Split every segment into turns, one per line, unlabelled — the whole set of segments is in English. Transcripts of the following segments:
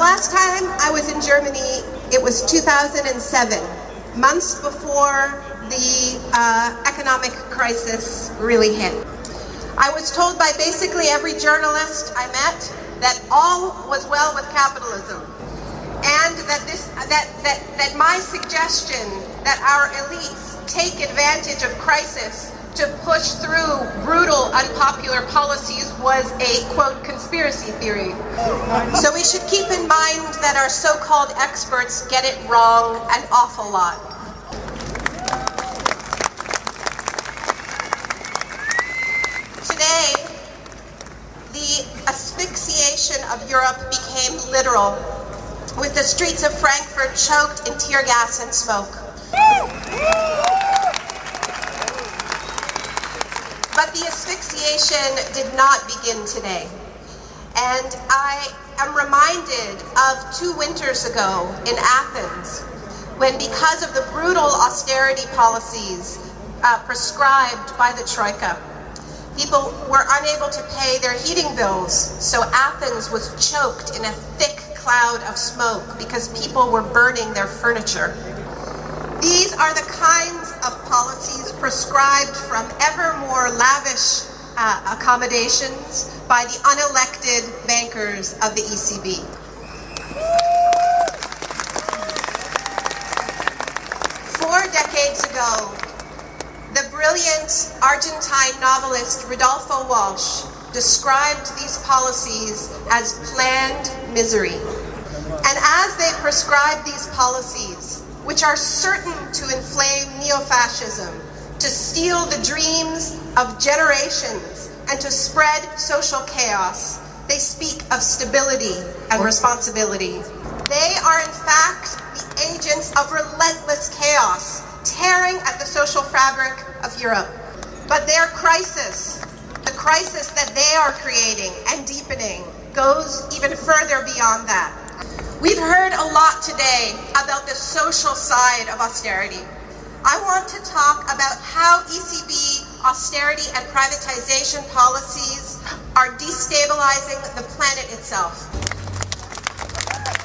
last time I was in Germany, it was 2007, months before the economic crisis really hit. I was told by basically every journalist I met that all was well with capitalism, and that my suggestion that our elites take advantage of crisis to push through brutal, unpopular policies was a, quote, conspiracy theory. So we should keep in mind that our so-called experts get it wrong an awful lot. Today, the asphyxiation of Europe became literal, with the streets of Frankfurt choked in tear gas and smoke. But the asphyxiation did not begin today. And I am reminded of 2 winters ago in Athens, when because of the brutal austerity policies prescribed by the Troika, people were unable to pay their heating bills, so Athens was choked in a thick cloud of smoke because people were burning their furniture. These are the kinds of policies prescribed from ever more lavish accommodations by the unelected bankers of the ECB. Four decades ago, the brilliant Argentine novelist Rodolfo Walsh described these policies as planned misery. And as they prescribe these policies, which are certain to inflame neo-fascism, to steal the dreams of generations, and to spread social chaos, they speak of stability and responsibility. They are in fact the agents of relentless chaos, tearing at the social fabric of Europe. But their crisis, the crisis that they are creating and deepening, goes even further beyond that. We've heard a lot today about the social side of austerity. I want to talk about how ECB austerity and privatization policies are destabilizing the planet itself.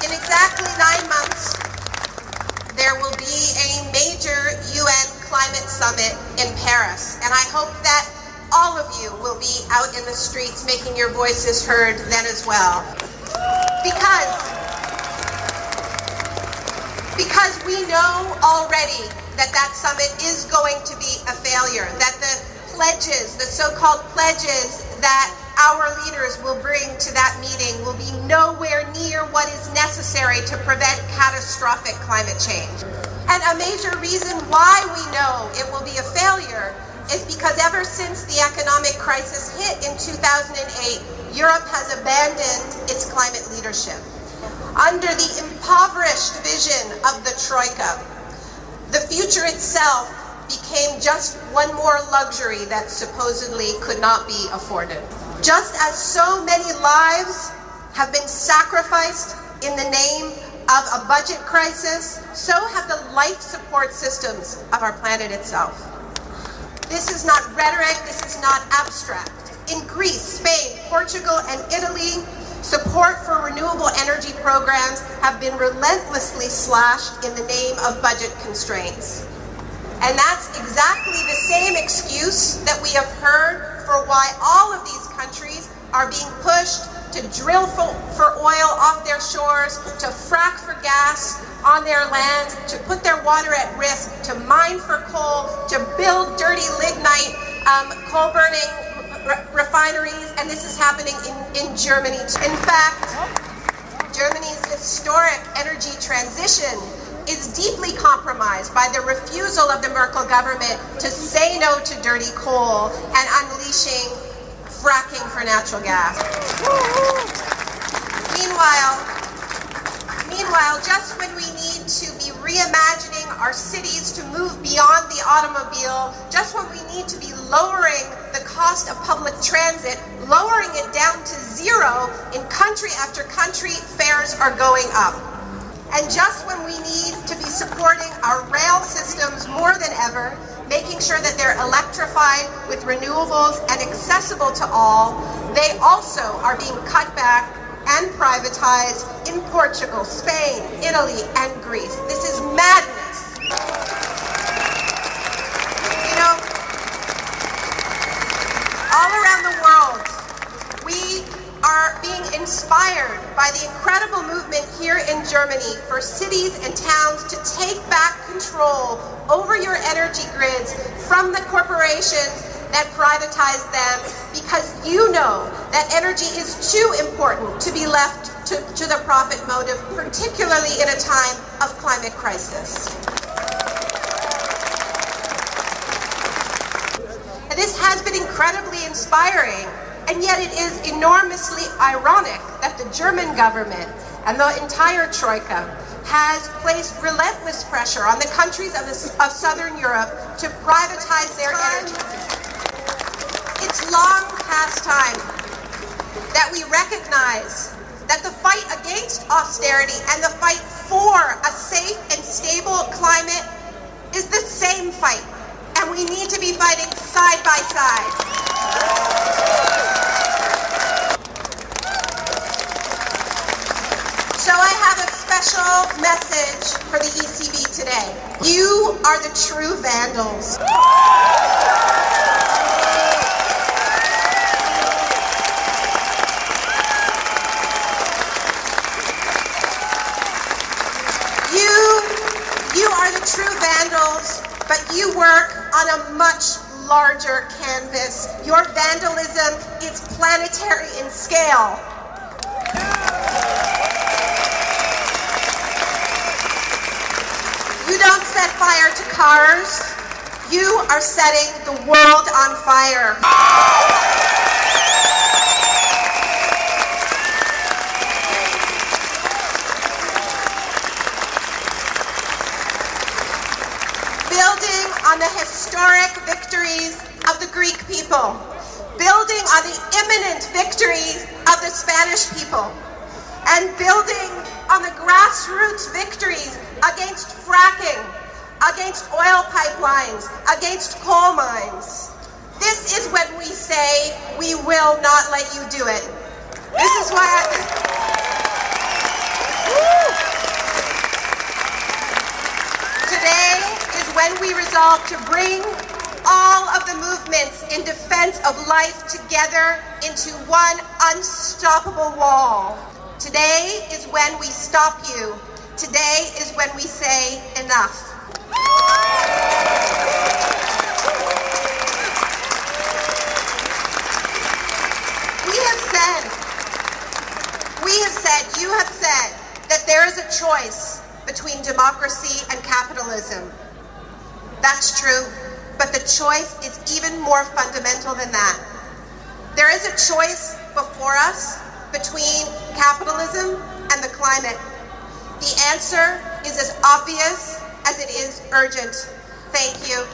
In exactly 9 months, there will be a major UN climate summit in Paris, and I hope that all of you will be out in the streets making your voices heard then as well. Because we know already that summit is going to be a failure, that the pledges, the so-called pledges that our leaders will bring to that meeting will be nowhere near what is necessary to prevent catastrophic climate change. And a major reason why we know it will be a failure is because ever since the economic crisis hit in 2008, Europe has abandoned its climate leadership. Under the impoverished vision of the Troika, the future itself became just one more luxury that supposedly could not be afforded. Just as so many lives have been sacrificed in the name of a budget crisis, so have the life support systems of our planet itself. This is not rhetoric, this is not abstract. In Greece, Spain, Portugal, and Italy, support for renewable energy programs have been relentlessly slashed in the name of budget constraints. And that's exactly the same excuse that we have heard for why all of these countries are being pushed to drill for oil off their shores, to frack for gas on their lands, to put their water at risk, to mine for coal, to build dirty lignite coal-burning refineries, and this is happening in Germany. In fact, Germany's historic energy transition is deeply compromised by the refusal of the Merkel government to say no to dirty coal and unleashing fracking for natural gas. Meanwhile, just when we need to be reimagining our cities to move beyond the automobile, just when we need to be lowering the cost of public transit, lowering it down to zero, in country after country, fares are going up. And just when we need to be supporting our rail systems more than ever, making sure that they're electrified with renewables and accessible to all, they also are being cut back and and privatized in Portugal, Spain, Italy, and Greece. This is madness. You know, all around the world, we are being inspired by the incredible movement here in Germany for cities and towns to take back control over your energy grids from the corporations that privatize them, because you know that energy is too important to be left to the profit motive, particularly in a time of climate crisis. And this has been incredibly inspiring, and yet it is enormously ironic that the German government and the entire Troika has placed relentless pressure on the countries of Southern Europe to privatize their energy systems. It's long past time that we recognize that the fight against austerity and the fight for a safe and stable climate is the same fight, and we need to be fighting side by side. So I have a special message for the ECB today. You are the true vandals. You are the true vandals, but you work on a much larger canvas. Your vandalism is planetary in scale. You don't set fire to cars. You are setting the world on fire. Building on the historic victories of the Greek people, building on the imminent victories of the Spanish people, and building on the grassroots victories against fracking, against oil pipelines, against coal mines. This is when we say we will not let you do it. This is why Today is when we resolve to bring all of the movements in defense of life together into one unstoppable wall. Today is when we stop you. Today is when we say enough. You have said that there is a choice between democracy and capitalism. That's true, but the choice is even more fundamental than that. There is a choice before us between capitalism and the climate. The answer is as obvious as it is urgent. Thank you.